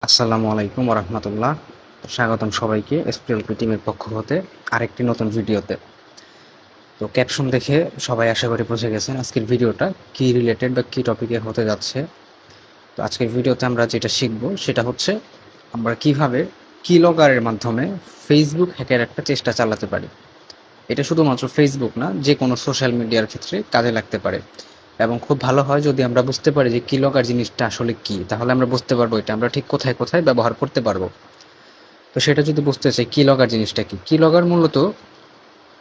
আসসালামু আলাইকুম রহমতুল্লাহ। স্বাগতম সবাইকে এসপিএলপি টিমের পক্ষ হতে আরেকটি নতুন ভিডিওতে। তো ক্যাপশন দেখে সবাই আশা করি বুঝে গেছেন আজকের ভিডিওটা কি রিলেটেড বা কি টপিকে হতে যাচ্ছে। তো আজকের ভিডিওতে আমরা যেটা শিখব সেটা হচ্ছে আমরা কিভাবে কিলগারের মাধ্যমে ফেসবুক হ্যাকের একটা চেষ্টা চালাতে পারি। এটা শুধুমাত্র ফেসবুক না, যে কোনো সোশ্যাল মিডিয়ার ক্ষেত্রে কাজে লাগতে পারে এবং খুব ভালো হয় যদি আমরা বুঝতে পারি যে কিলগার জিনিসটা আসলে কি, তাহলে আমরা বুঝতে পারবো এটা আমরা ঠিক কোথায় কোথায় ব্যবহার করতে পারবো। তো সেটা যদি বুঝতে চাই কিলগার জিনিসটা কি, কিলগার মূলত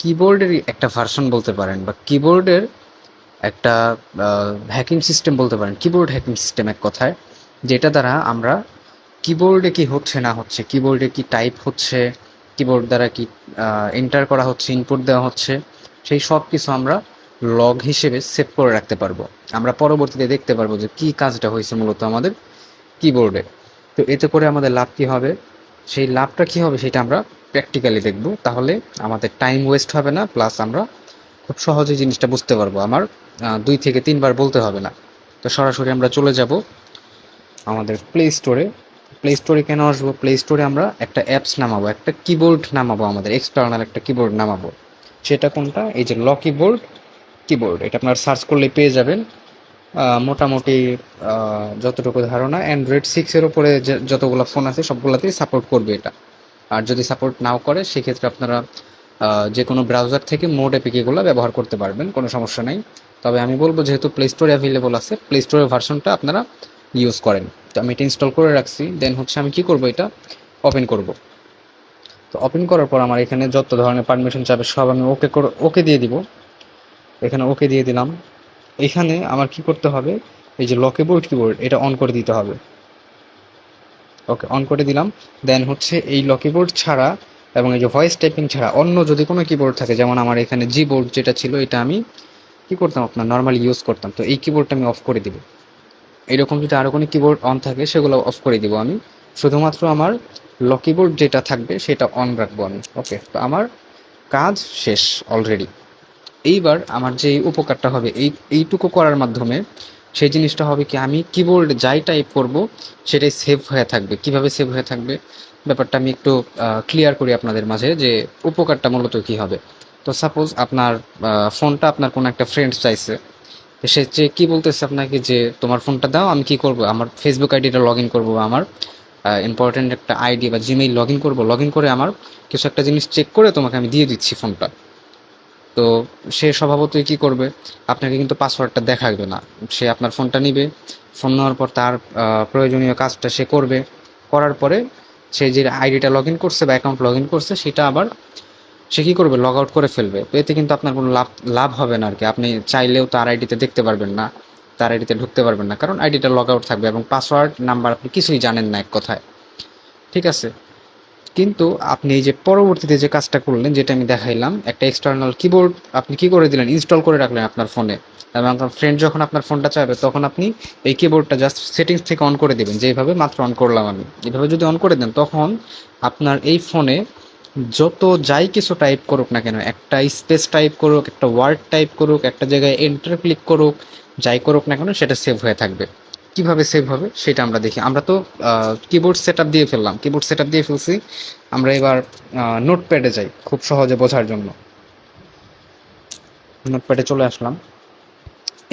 কিবোর্ডের একটা ভার্সন বলতে পারেন বা কিবোর্ডের একটা হ্যাকিং সিস্টেম বলতে পারেন, কিবোর্ড হ্যাকিং সিস্টেম এক কথায়, যেটা দ্বারা আমরা কিবোর্ডে কি হচ্ছে না হচ্ছে, কিবোর্ডে কি টাইপ হচ্ছে, কিবোর্ড দ্বারা কি এন্টার করা হচ্ছে, ইনপুট দেওয়া হচ্ছে, সেই সব কিছু আমরা লগ হিসেবে সেভ করে রাখতে পারবো। আমরা পরবর্তীতে দেখতে পারবো যে কি কাজটা হয়েছে মূলত আমাদের কিবোর্ডে। তো এতে করে আমাদের লাভ কি হবে, সেই লাভটা কি হবে সেটা আমরা প্র্যাকটিক্যালি দেখব। তাহলে আমাদের টাইম ওয়েস্ট হবে না, প্লাস আমরা খুব সহজে জিনিসটা বুঝতে পারবো। আমার 2 থেকে 3 বার বলতে হবে না। তো সরাসরি আমরা চলে যাব আমাদের প্লে স্টোরে। প্লে স্টোরে কেন আসবো, প্লে স্টোরে আমরা একটা অ্যাপস নামাবো, একটা কিবোর্ড নামাবো, আমাদের এক্সটার্নাল একটা কিবোর্ড নামাবো। সেটা কোনটা, এই যে কিবোর্ড, কিবোর্ড এটা আপনার সার্চ করলে পেয়ে যাবেন। মোটামুটি যতটুকু ধারণা অ্যান্ড্রয়েড 6-এর উপরে যতগুলো ফোন আছে সবগুলোতেই সাপোর্ট করবে এটা। আর যদি সাপোর্ট নাও করে সেক্ষেত্রে আপনারা যে কোনো ব্রাউজার থেকে মোড এপিকেগুলো ব্যবহার করতে পারবেন, কোনো সমস্যা নেই। তবে আমি বলবো যেহেতু প্লে স্টোরে অ্যাভেলেবল আছে, প্লে স্টোরের ভার্সনটা আপনারা ইউজ করেন। তো আমি এটা ইনস্টল করে রাখছি। দেন হচ্ছে আমি কি করব, এটা ওপেন করব। তো ওপেন করার পর আমার এখানে যত ধরনের পারমিশন চাবে সব আমি ওকে দিয়ে দিব। এখানে ওকে দিয়ে দিলাম। এখানে আমার কি করতে হবে, এই যে লকেবোর্ড কিবোর্ড এটা অন করে দিতে হবে। ওকে, অন করে দিলাম। দেন হচ্ছে এই লকিবোর্ড ছাড়া এবং এই যে ভয়েস টাইপিং ছাড়া অন্য যদি কোনো কিবোর্ড থাকে, যেমন আমার এখানে জি বোর্ড যেটা ছিল এটা আমি কি করতাম আপনার নর্মালি ইউজ করতাম, তো এই কিবোর্ডটা আমি অফ করে দিব। এইরকম যদি আরও কোনো কিবোর্ড অন থাকে সেগুলো অফ করে দিব আমি। শুধুমাত্র আমার লকিবোর্ড যেটা থাকবে সেটা অন রাখবো আমি। ওকে, তো আমার কাজ শেষ অলরেডি। এইবার আমার যে উপকারটা হবে এইটুকু করার মাধ্যমে, সেই জিনিসটা হবে কি, আমি কিবোর্ডে যাই টাইপ করব সেটাই সেভ হয়ে থাকবে। কিভাবে সেভ হয়ে থাকবে ব্যাপারটা আমি একটু ক্লিয়ার করি আপনাদের মাঝে, যে উপকারটা মূলত কি হবে। তো সাপোজ আপনার ফোনটা আপনার কোনো একটা ফ্রেন্ড চাইছে, তো সে যে কি বলতেছে আপনাকে যে তোমার ফোনটা দাও, আমি কি করব, আমার ফেসবুক আইডিটা লগ ইন করবো, আমার ইম্পর্টেন্ট একটা আইডি বা জিমেইল লগ ইন করবো, লগ ইন করে আমার কিছু একটা জিনিস চেক করে তোমাকে আমি দিয়ে দিচ্ছি ফোনটা। তো সে স্বভাবতই কি করবে, আপনাকে কিন্তু পাসওয়ার্ডটা দেখাবে না। সে আপনার ফোনটা নিবে, ফোন নেওয়ার পর তার প্রয়োজনীয় কাজটা সে করবে। করার পরে সে যে আইডিটা লগ ইন করছে বা অ্যাকাউন্ট লগ ইন করছে সেটা আবার সে কী করবে, লগ আউট করে ফেলবে। তো এতে কিন্তু আপনার কোনো লাভ লাভ হবে না আর কি। আপনি চাইলেও তার আইডিতে দেখতে পারবেন না, তার আইডিতে ঢুকতে পারবেন না, কারণ আইডিটা লগ আউট থাকবে এবং পাসওয়ার্ড নাম্বার আপনি কিছুই জানেন না এক কথায়। ঠিক আছে, কিন্তু আপনি এই যে পরবর্তীতে যে কাজটা করলেন, যেটা আমি দেখাইলাম, একটা এক্সটার্নাল কিবোর্ড আপনি কি করে দিলেন, ইনস্টল করে রাখলেন আপনার ফোনে। এবং আপনার ফ্রেন্ড যখন আপনার ফোনটা চাইবে তখন আপনি এই কিবোর্ডটা জাস্ট সেটিংস থেকে অন করে দেবেন, যেভাবে মাত্র অন করলাম আমি। এভাবে যদি অন করে দেন তখন আপনার এই ফোনে যত যাই কিছু টাইপ করুক না কেন, একটা স্পেস টাইপ করুক, একটা ওয়ার্ড টাইপ করুক, একটা জায়গায় এন্টার ক্লিক করুক, যাই করুক না কেন সেটা সেভ হয়ে থাকবে। কিভাবে সেভ হবে সেটা আমরা দেখি। আমরা তো কিবোর্ড সেটআপ দিয়ে ফেললাম, কিবোর্ড সেটআপ দিয়ে ফেলছি। আমরা এবার নোটপ্যাডে যাই খুব সহজে বোঝার জন্য। নোটপ্যাডে চলে আসলাম।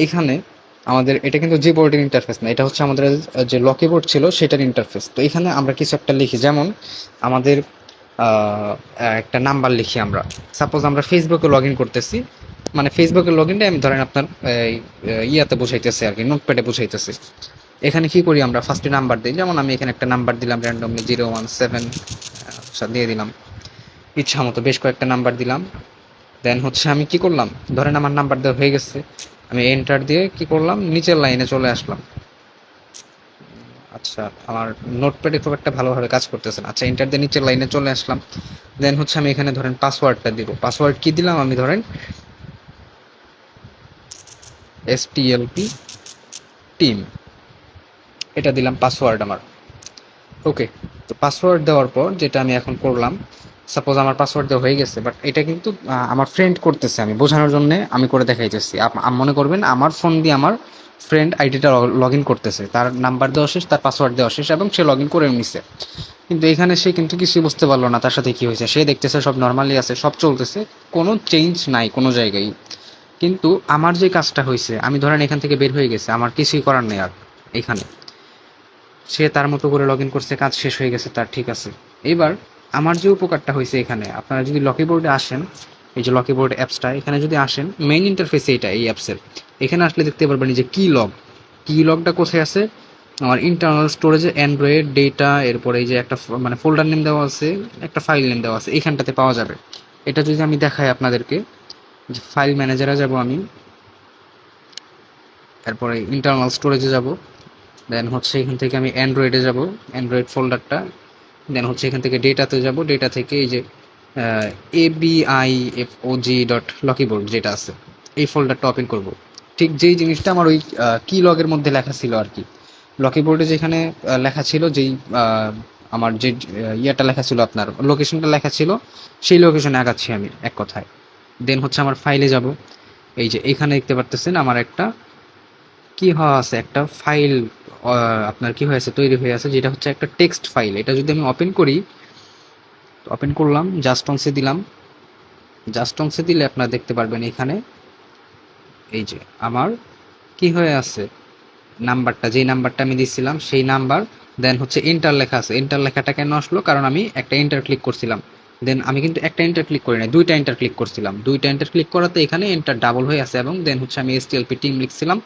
এখানে আমাদের এটা কিন্তু জিবোর্ডের ইন্টারফেস না, এটা হচ্ছে আমাদের যে লকিবোর্ড ছিল সেটার ইন্টারফেস। তো এখানে আমরা কিছু একটা লিখি, যেমন আমাদের একটা নাম্বার লিখি। আমরা সাপোজ আমরা ফেসবুকে লগ ইন করতেছি, মানে ফেসবুকের লগ ইনটা আমি ধরেন আপনার ইয়াতে বুঝাইতেছি আর কি, নোটপ্যাডে বুঝাইতেছি। এখানে কি করি, আমরা ফার্স্টে নাম্বার দিই, যেমন আমি এখানে একটা নাম্বার দিলাম র্যান্ডমলি 017 দিয়ে দিলাম, ইচ্ছা মতো বেশ কয়েকটা নাম্বার দিলাম। দেন হচ্ছে আমি কি করলাম, ধরেন আমার নাম্বার দেওয়া হয়ে গেছে, আমি এন্টার দিয়ে কি করলাম, নিচের লাইনে চলে আসলাম। আচ্ছা, আমার নোটপ্যাডে খুব একটা ভালোভাবে কাজ করতেছে না। আচ্ছা, এন্টার দিয়ে নিচের লাইনে চলে আসলাম। দেন হচ্ছে আমি এখানে ধরেন পাসওয়ার্ডটা দিব। পাসওয়ার্ড কি দিলাম, আমি ধরেন STLP টিম এটা দিলাম পাসওয়ার্ড আমার। ওকে, তো পাসওয়ার্ড দেওয়ার পর যেটা আমি এখন করলাম, সাপোজ আমার পাসওয়ার্ড দেওয়া হয়ে গেছে, বাট এটা কিন্তু আমার ফ্রেন্ড করতেছে, আমি বোঝানোর জন্য আমি করে দেখাইতেছি। মনে করবেন আমার ফোন দিয়ে আমার ফ্রেন্ড আইডিটা লগ ইন করতেছে, তার নাম্বার দেওয়া শেষ, তার পাসওয়ার্ড দেওয়া শেষ, এবং সে লগ ইন করে নিছে। কিন্তু এখানে সে কিন্তু কিছুই বুঝতে পারলো না তার সাথে কি হয়েছে। সে দেখতেছে সব নর্মালি আছে, সব চলতেছে, কোনো চেঞ্জ নাই কোনো জায়গায়। কিন্তু আমার যে কাজটা হয়েছে, আমি ধরেন এখান থেকে বের হয়ে গেছে, আমার কিছুই করার নেই আর এখানে। সে তার মতো করে লগ ইন করছে, কাজ শেষ হয়ে গেছে তার, ঠিক আছে। এবার আমার যে উপকারটা হয়েছে এখানে, আপনারা যদি লকি বোর্ডে আসেন, এই যে লকি বোর্ড অ্যাপসটা, এখানে যদি আসেন, মেইন ইন্টারফেসে এটা এই অ্যাপসের, এখানে আসলে দেখতে পারবেন যে কি লগটা কোথায় আছে। আমার ইন্টারনাল স্টোরেজে অ্যান্ড্রয়েড ডেটা, এরপরে এই যে একটা মানে ফোল্ডার নেম দেওয়া আছে, একটা ফাইল নেম দেওয়া আছে, এইখানটাতে পাওয়া যাবে। এটা যদি আমি দেখাই আপনাদেরকে, যে ফাইল ম্যানেজারে যাব আমি, তারপরে ইন্টারনাল স্টোরেজে যাব, দেন হচ্ছে এখান থেকে আমি অ্যান্ড্রয়েডে যাব, অ্যান্ড্রয়েড ফোল্ডারটা, দেন হচ্ছে এখান থেকে ডেটাতে যাব, ডেটা থেকে এই যে abifog.luckyboard যেটা আছে, এই ফোল্ডারটা ওপেন করব। ঠিক যেই জিনিসটা আমার ওই কি লগের মধ্যে লেখা ছিল আর কি, লকি বোর্ডে যেখানে লেখা ছিল, যেই আমার যে ইয়েটা লেখা ছিল, আপনার লোকেশনটা লেখা ছিল, সেই লোকেশনে আগাচ্ছি আমি এক কথায়। দেন হচ্ছে আমার ফাইলে যাব, এই যে এখানে দেখতে পারতেছেন আমার একটা কি হওয়া আছে, একটা ফাইল আপনার কি হয়েছে, তৈরি হয়ে আছে, যেটা হচ্ছে একটা টেক্সট ফাইল। এটা যদি আমি ওপেন করি, ওপেন করলাম, জাস্ট অংশে দিলাম, জাস্ট অংশে দিলে আপনারা দেখতে পারবেন এখানে এই যে আমার কি হয়ে আছে, নাম্বারটা, যেই নাম্বারটা আমি দিচ্ছিলাম সেই নাম্বার, দেন হচ্ছে এন্টার লেখা আছে। এন্টার লেখাটা কেন আসলো, কারণ আমি একটা এন্টার ক্লিক করছিলাম। দেন আমি কিন্তু একটা এন্টার ক্লিক করি না, দুইটা এন্টার ক্লিক করছিলাম, দুইটা এন্টার ক্লিক করাতে এখানে এন্টার ডাবল হয়ে আছে, এবং দেন হচ্ছে আমি এসটিএলপি টিম লিখছিলাম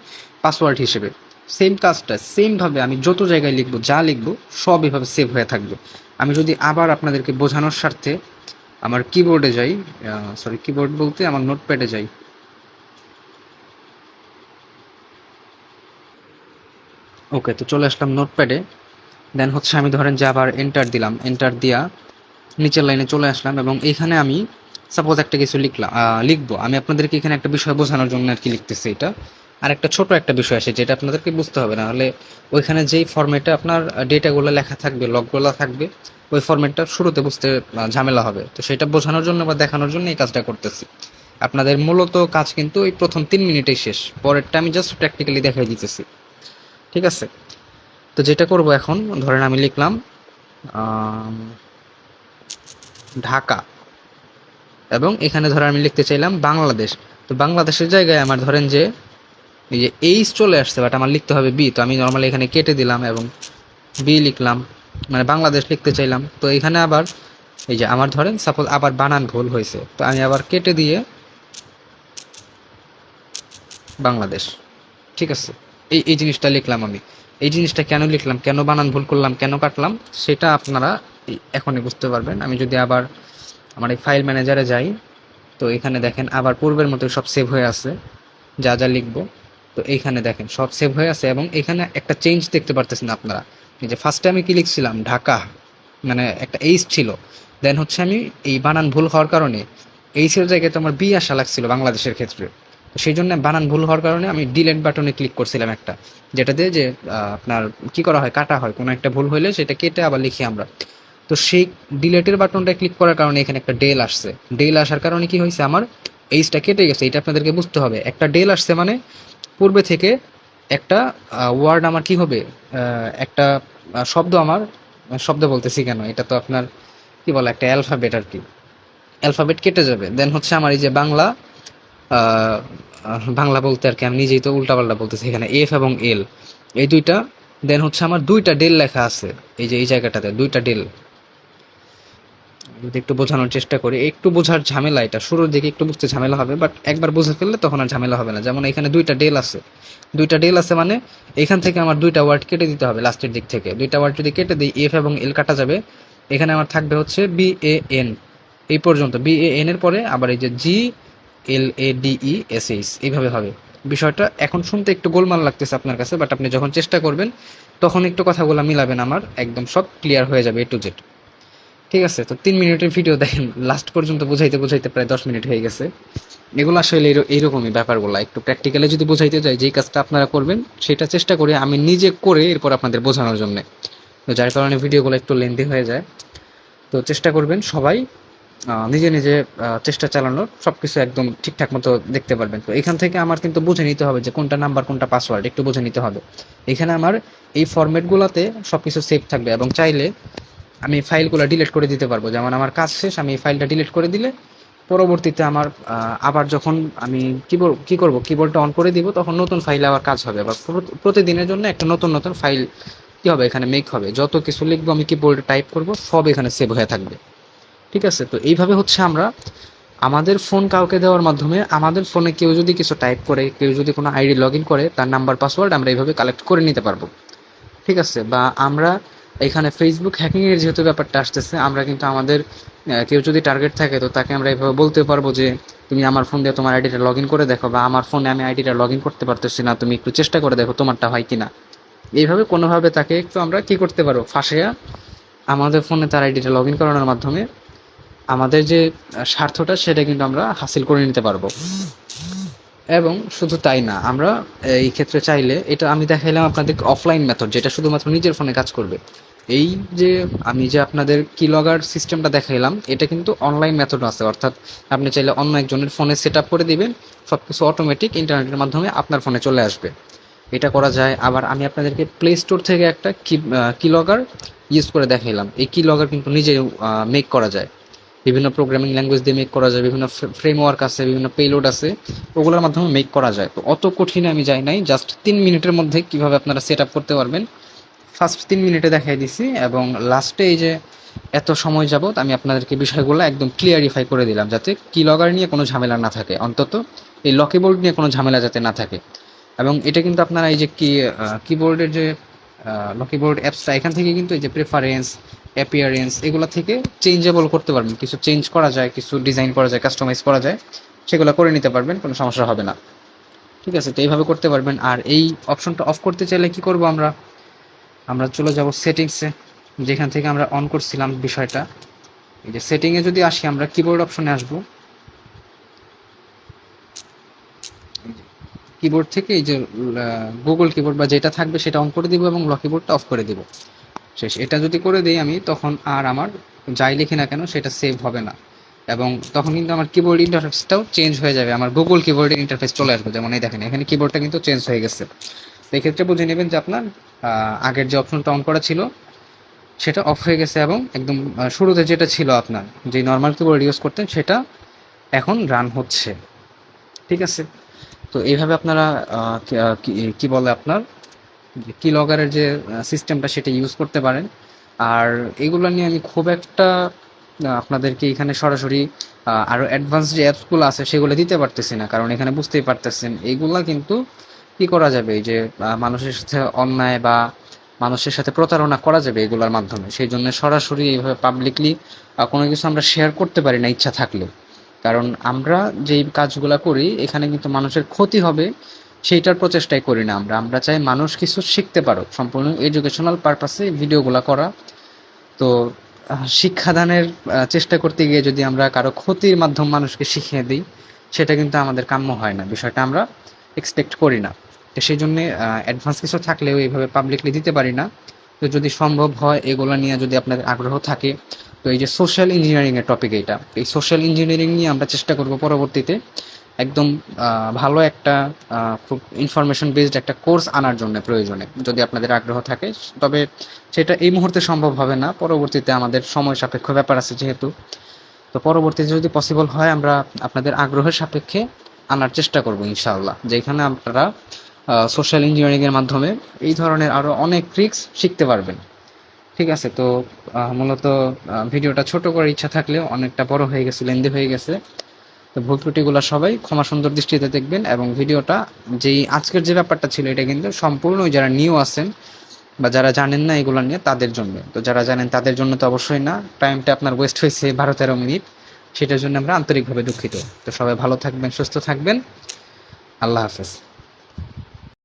পাসওয়ার্ড হিসেবে। সেম কাজটা সেম ভাবে আমি যত জায়গায় লিখবো, যা লিখবো সব এভাবে সেভ হয়ে থাকবে। আমি যদি আবার আপনাদেরকে বোঝানোর স্বার্থে আমার কিবোর্ডে যাই, সরি কিবোর্ড বলতে আমার নোটপ্যাডে যাই, ওকে, তো চলে আসলাম নোটপ্যাডে। দেন হচ্ছে আমি ধরেন যে আবার এন্টার দিলাম, এন্টার দিয়া নিচের লাইনে চলে আসলাম, এবং এখানে আমি সাপোজ একটা কিছু লিখবো। আমি আপনাদেরকে এখানে একটা বিষয় বোঝানোর জন্য আর কি লিখতেছি এটা। আর একটা ছোট একটা বিষয় আছে যেটা আপনাদেরকে বুঝতে হবে, না হলে ওইখানে যেই ফরম্যাটে আপনার ডেটাগুলো লেখা থাকবে, লগগুলো থাকবে, ওই ফরম্যাটটা শুরুতে বুঝতে ঝামেলা হবে। তো সেটা বোঝানোর জন্য বা দেখানোর জন্য এই কাজটা করতেছি। আপনাদের মূলত কাজ কিন্তু এই প্রথম 3 মিনিটেই শেষ, পরেরটা আমি জাস্ট প্র্যাকটিক্যালি দেখাই দিতেছি, ঠিক আছে। তো যেটা করব এখন, ধরেন আমি লিখলাম ঢাকা, এবং এখানে ধরেন আমি লিখতে চাইলাম বাংলাদেশ। তো বাংলাদেশের জায়গায় আমার ধরেন যে এই যে এইচ চলে আসছে, বাট আমার লিখতে হবে বি। তো আমি নর্মালি এখানে কেটে দিলাম এবং বি লিখলাম, মানে বাংলাদেশ লিখতে চাইলাম। তো এখানে আবার এই যে আমার ধরেন সাপোজ আবার বানান ভুল হয়েছে, তো আমি আবার কেটে দিয়ে বাংলাদেশ, ঠিক আছে। এই জিনিসটা লিখলাম আমি। এই জিনিসটা কেন লিখলাম, কেন বানান ভুল করলাম, কেন কাটলাম, সেটা আপনারা এখনই বুঝতে পারবেন। আমি যদি আবার আমার এই ফাইল ম্যানেজারে যাই, তো এখানে দেখেন আবার পূর্বের মতো সব সেভ হয়ে আছে, যা যা লিখবো। তো এইখানে দেখেন সব সেভ হয়ে আছে, এবং এখানে একটা চেঞ্জ দেখতে পারতেছেন আপনারা। এই যে ফার্স্টে আমি কি লিখছিলাম, ঢাকা, মানে একটা এইচ ছিল, দেন হচ্ছে আমি এই বানান ভুল হওয়ার কারণে এইচের জায়গায় তো আমার বি আসা লাগছিল বাংলাদেশের ক্ষেত্রে। তো সেই জন্য বানান ভুল হওয়ার কারণে আমি ডিলেট বাটনে ক্লিক করছিলাম একটা, যেটা দিয়ে যে আপনার কি করা হয়, কাটা হয়, কোনো একটা ভুল হইলে সেটা কেটে আবার লিখি আমরা। তো সেই ডিলেটের বাটনটা ক্লিক করার কারণে এখানে একটা ডেল আসছে। ডেল আসার কারণে কি হয়েছে, আমার এইচটা কেটে গেছে। এটা আপনাদেরকে বুঝতে হবে, একটা ডেল আসছে মানে পূর্বে থেকে একটা ওয়ার্ড আমার কি হবে, একটা শব্দ আমার, শব্দ বলতেছি কেন, এটা তো আপনার কি বলে, একটা অ্যালফাবেট আর কি, অ্যালফাবেট কেটে যাবে। দেন হচ্ছে আমার এই যে বাংলা, বাংলা বলতে আর কি আমি নিজেই তো উল্টাপাল্টা বলতেছি, এখানে এফ এবং এল এই দুইটা, দেন হচ্ছে আমার দুইটা ডেল লেখা আছে, এই যে এই জায়গাটাতে দুইটা ডেল। যদি একটু বোঝানোর চেষ্টা করি, একটু বোঝার ঝামেলা, এটা শুরুর দিকে একটু বুঝতে ঝামেলা হবে, বাট একবার বুঝে ফেললে তখন আর ঝামেলা হবে না। যেমন এখানে দুইটা ডেল আছে, দুইটা ডেল আছে মানে এখান থেকে আমার দুইটা ওয়ার্ড কেটে দিতে হবে, লাস্টের দিক থেকে দুইটা ওয়ার্ড যদি কেটে দিই, এফ এবং এল কাটা যাবে। এখানে আমার থাকবে হচ্ছে বি এ এন, এই পর্যন্ত বি এ এন এর পরে আবার এই যে G L A D E S H, এইভাবে হবে। বিষয়টা এখন শুনতে একটু গোলমাল লাগতেছে আপনার কাছে, বাট আপনি যখন চেষ্টা করবেন তখন একটু কথাগুলো মিলাবেন, আমার একদম সব ক্লিয়ার হয়ে যাবে A to Z, ঠিক আছে। তো 3 মিনিটের ভিডিও দেখেন, লাস্ট পর্যন্ত বুঝাইতে বুঝাইতে প্রায় 10 মিনিট হয়ে গেছে। এগুলো আসলে এইরকমই ব্যাপারগুলো, একটু প্র্যাকটিক্যালি যদি বুঝাইতে যাই, যেই কাজটা আপনারা করবেন সেটা চেষ্টা করি আমি নিজে করে এরপর আপনাদের বোঝানোর জন্য। তো যার কারণে ভিডিওগুলো একটু লেন্দি হয়ে যায়। তো চেষ্টা করবেন সবাই নিজে নিজে চেষ্টা চালানোর সবকিছু একদম ঠিকঠাক মতো দেখতে পারবেন। তো এখান থেকে আমার কিন্তু বুঝে নিতে হবে যে কোনটা নাম্বার কোনটা পাসওয়ার্ড একটু বুঝে নিতে হবে। এখানে আমার এই ফরম্যাটগুলোতে সবকিছু সেভ থাকবে এবং চাইলে আমি ফাইলগুলো ডিলিট করে দিতে পারবো। যেমন আমার কাজ শেষ, আমি এই ফাইলটা ডিলিট করে দিলে পরবর্তীতে আমার আবার যখন আমি কি করব কিবোর্ডটা অন করে দিব, তখন নতুন ফাইলে আবার কাজ হবে। আবার প্রতিদিনের জন্য একটা নতুন নতুন ফাইল কি হবে এখানে মেক হবে। যত কিছু লিখবো আমি কিবোর্ডে টাইপ করব, সব এখানে সেভ হয়ে থাকবে। ঠিক আছে, তো এইভাবে হচ্ছে আমরা আমাদের ফোন কাউকে দেওয়ার মাধ্যমে আমাদের ফোনে কেউ যদি কিছু টাইপ করে, কেউ যদি কোনো আইডি লগ ইন করে, তার নাম্বার পাসওয়ার্ড আমরা এইভাবে কালেক্ট করে নিতে পারবো। ঠিক আছে, বা আমরা এখানে ফেসবুক হ্যাকিংয়ের যেহেতু ব্যাপারটা আসতেছে, আমরা কিন্তু আমাদের কেউ যদি টার্গেট থাকে তো তাকে আমরা এইভাবে বলতে পারবো যে তুমি আমার ফোন দিয়ে তোমার আইডিটা লগ ইন করে দেখো, বা আমার ফোনে আমি আইডিটা লগ ইন করতে পারতেছি না, তুমি একটু চেষ্টা করে দেখো তোমারটা হয় কিনা। এইভাবে কোনোভাবে তাকে একটু আমরা কি করতে পারবো, ফাঁসিয়া আমাদের ফোনে তার আইডিটা লগ ইন করানোর মাধ্যমে আমাদের যে স্বার্থটা সেটা কিন্তু আমরা হাসিল করে নিতে পারবো। এবং শুধু তাই না, আমরা এই ক্ষেত্রে চাইলে, এটা আমি দেখাইলাম আপনাদের অফলাইন মেথড, যেটা শুধুমাত্র নিজের ফোনে কাজ করবে। এই যে আমি যে আপনাদের কি লগার সিস্টেমটা দেখাইলাম, এটা কিন্তু অনলাইন মেথড আছে, অর্থাৎ আপনি চাইলে অন্য একজনের ফোনে সেট আপ করে দিবেন, সব কিছু অটোমেটিক ইন্টারনেটের মাধ্যমে আপনার ফোনে চলে আসবে। এটা করা যায়। আবার আমি আপনাদেরকে প্লে স্টোর থেকে একটা কি লগার ইউজ করে দেখাইলাম। এই কি লগার কিন্তু নিজে মেক করা যায়, বিভিন্ন প্রোগ্রামিং ল্যাঙ্গুয়েজ দিয়ে মেক করা যায়, বিভিন্ন ফ্রেমওয়ার্ক আছে, বিভিন্ন পেলোড আছে, ওগুলোর মাধ্যমে মেক করা যায়। তো অত কঠিন আমি যাই নাই, জাস্ট 3 মিনিটের মধ্যে কিভাবে আপনারা সেট আপ করতে পারবেন ফার্স্ট 3 মিনিটে দেখাই দিছি, এবং লাস্টে এই যে এত সময় যাবত আমি আপনাদেরকে বিষয়গুলো একদম ক্লিয়ারিফাই করে দিলাম, যাতে কি লগার নিয়ে কোনো ঝামেলা না থাকে, অন্তত এই লকি বোর্ড নিয়ে কোনো ঝামেলা যাতে না থাকে। এবং এটা কিন্তু আপনারা এই যে কিবোর্ডের যে লকি বোর্ড অ্যাপসটা, এখান থেকে কিন্তু এই যে প্রেফারেন্স, অ্যাপিয়ারেন্স, এগুলো থেকে চেঞ্জেবল করতে পারবেন। কিছু চেঞ্জ করা যায়, কিছু ডিজাইন করা যায়, কাস্টমাইজ করা যায়, সেগুলো করে নিতে পারবেন, কোনো সমস্যা হবে না। ঠিক আছে, তো এইভাবে করতে পারবেন। আর এই অপশনটা অফ করতে চাইলে কি করব, আমরা আমরা চলে যাব সেটিংসে, যেখান থেকে আমরা অন করছিলাম বিষয়টা। এই যে সেটিংয়ে যদি আসি, আমরা কিবোর্ড অপশনে আসবো, কিবোর্ড থেকে এই যে গুগল কিবোর্ড বা যেটা থাকবে সেটা অন করে দিব এবং লক কিবোর্ডটা অফ করে দিব। শেষ। এটা যদি করে দিই আমি, তখন আর আমার যাই লিখি না কেন সেটা সেভ হবে না, এবং তখন কিন্তু আমার কিবোর্ড ইন্টারফেসটাও চেঞ্জ হয়ে যাবে, আমার গুগল কিবোর্ডের ইন্টারফেস চলে আসবে। যেমন এই দেখেন, এখানে কিবোর্ডটা কিন্তু চেঞ্জ হয়ে গেছে। তো এক্ষেত্রে বুঝে নেবেন যে আপনার আগের যে অপশনটা অন করা ছিল সেটা অফ হয়ে গেছে, এবং একদম শুরুতে যেটা ছিল আপনার যে নর্মাল কিবোর্ড ইউজ করতেন সেটা এখন রান হচ্ছে। ঠিক আছে, তো এইভাবে আপনারা কি বলে আপনার যে কি লগারের যে সিস্টেমটা সেটা ইউজ করতে পারেন। আর এগুলো নিয়ে আমি খুব একটা আপনাদেরকে এখানে সরাসরি আরও অ্যাডভান্স যে অ্যাপসগুলো আছে সেগুলো দিতে পারতেছি না, কারণ এখানে বুঝতেই পারতেছেন এইগুলা কিন্তু কি করা যাবে, এই যে মানুষের সাথে অন্যায় বা মানুষের সাথে প্রতারণা করা যাবে এগুলোর মাধ্যমে। সেই জন্য সরাসরি এইভাবে পাবলিকলি কোনো কিছু আমরা শেয়ার করতে পারি না ইচ্ছা থাকলেও, কারণ আমরা যেই কাজগুলো করি এখানে কিন্তু মানুষের ক্ষতি হবে সেইটার প্রচেষ্টাই করি না। আমরা আমরা চাই মানুষ কিছু শিখতে পারো, সম্পূর্ণ এডুকেশনাল পারপাসে ভিডিওগুলো করা। তো শিক্ষাদানের চেষ্টা করতে গিয়ে যদি আমরা কারো ক্ষতির মাধ্যম মানুষকে শিখিয়ে দিই, সেটা কিন্তু আমাদের কাম্য হয় না, বিষয়টা আমরা এক্সপেক্ট করি না। তো সেই জন্যে অ্যাডভান্স কিছু থাকলেও এইভাবে পাবলিকলি দিতে পারি না। তো যদি সম্ভব হয় এগুলো নিয়ে যদি আপনাদের আগ্রহ থাকে, তো এই যে সোশ্যাল ইঞ্জিনিয়ারিংয়ের টপিক, এইটা এই সোশ্যাল ইঞ্জিনিয়ারিং নিয়ে আমরা চেষ্টা করব পরবর্তীতে একদম ভালো একটা খুব ইনফরমেশন বেসড একটা কোর্স আনার জন্য প্রয়োজনে, যদি আপনাদের আগ্রহ থাকে। তবে সেটা এই মুহূর্তে সম্ভব হবে না, পরবর্তীতে আমাদের সময় সাপেক্ষ ব্যাপার আছে যেহেতু। তো পরবর্তীতে যদি পসিবল হয় আমরা আপনাদের আগ্রহের সাপেক্ষে আনার চেষ্টা করব ইনশাআল্লাহ, যেখানে আপনারা সোশ্যাল ইঞ্জিনিয়ারিংয়ের মাধ্যমে এই ধরনের আরও অনেক ট্রিক্স শিখতে পারবেন। ঠিক আছে, তো মূলত ভিডিওটা ছোট করার ইচ্ছা থাকলেও অনেকটা বড় হয়ে গেছে, লেন্দি হয়ে গেছে। তো ভুল ত্রুটিগুলো সবাই ক্ষমা সুন্দর দৃষ্টিতে দেখবেন। এবং ভিডিওটা যেই আজকের যে ব্যাপারটা ছিল এটা কিন্তু সম্পূর্ণ যারা নিউ আছেন বা যারা জানেন না এগুলো নিয়ে তাদের জন্য। তো যারা জানেন তাদের জন্য তো অবশ্যই না, টাইমটা আপনার ওয়েস্ট হয়েছে 12-13 মিনিট, সেটার জন্য আমরা আন্তরিকভাবে দুঃখিত। তো সবাই ভালো থাকবেন, সুস্থ থাকবেন, আল্লাহ হাফেজ।